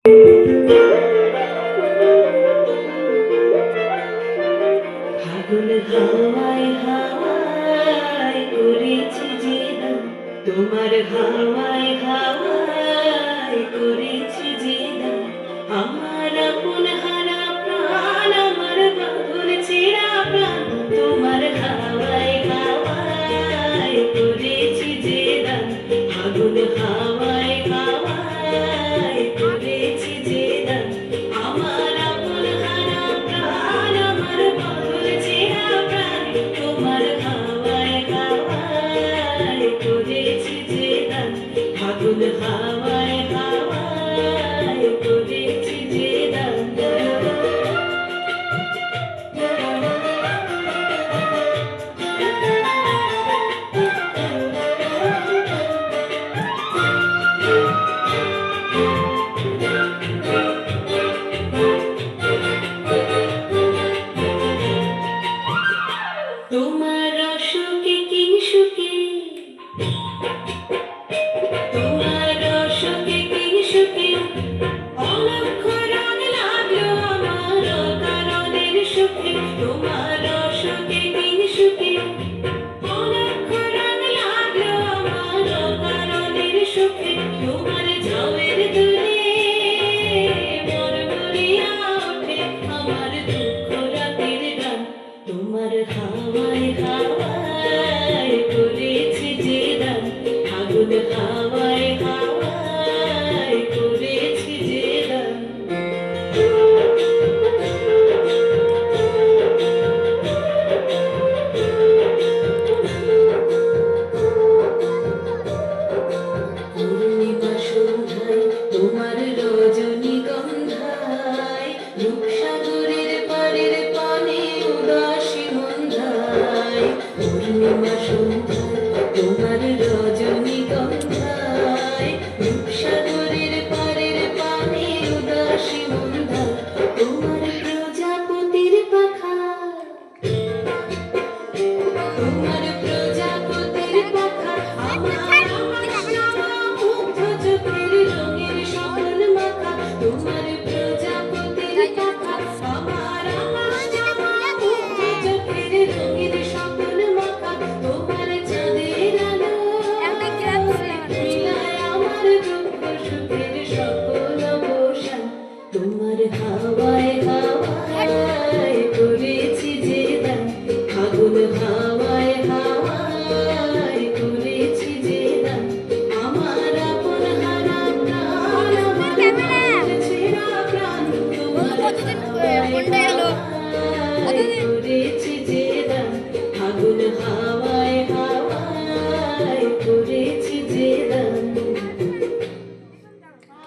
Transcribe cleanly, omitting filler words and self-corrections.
ফাগুন হাওয়ায় হাওয়ায় করেছি যে দান, তোমার হাওয়ায় হাওয়ায় করেছি যে দান, আমার আপন হারা প্রাণ, আমার বাঁধন ছেঁড়া প্রাণ, তোমার হাওয়ায় হাওয়ায় করেছি যে দান, ফাগুন হাওয়ায় হাওয়ায় করেছি যে দান, আমার আপন হারা প্রাণ, আমার বাঁধন ছেঁড়া প্রাণ, তোমার হাওয়ায় হাওয়ায় করেছি যে দান, ফাগুন হাওয়ায় হাওয়ায় করেছি যে দান। তোমার অসুখে কিংসুখে, তোমার অসুখে কিংসুখে, অলক্ষ রং লাগলো আমার কারণের সুখে, তোমার অসুখে কিংসুখে, অলক্ষ রং লাগলো আমার কারণের সুখে, তোমার ঝাউয়ের দুলে মরমরিয়া ওঠে আমার দুঃখ রাতের গান, তোমার হাওয়ায় হাওয়ায় করেছি যে দান, ফাগুন হাওয়ায় হাওয়ায় করেছি যে দান। পূর্ণিমা সন্ধ্যায় তোমার রজনীগন্ধায়, রূপসাগরের পাড়ের পানে উদাসী মন্ধায়, পূর্ণিমা সন্ধ্যায় তোমার রজনীগন্ধায়, রূপসাগরের পাড়ের পানে উদাসী মন্ধায়, তোমার প্রজাপতির পাখা, তোমার প্রজাপতির পাখা, আমার মুগ্ধ চোখের রঙের সকল মাখা, তোমার প্রজাপতির পাখা, আমার মুগ্ধ চোখের রঙের সকল মাখা, তোমার চাঁদের আলো মিলায় আমার দুঃখ সুখের সকল অবসান, তোমার হাওয়ায় হাওয়ায় করেছি যে দান, ফাগুন হাওয়ায় হাওয়ায় করেছি যে দান, আমার আপন হারা প্রাণ, আমার বাঁধন ছেঁড়া প্রাণ, তোমার হাওয়ায় হাওয়ায় করেছি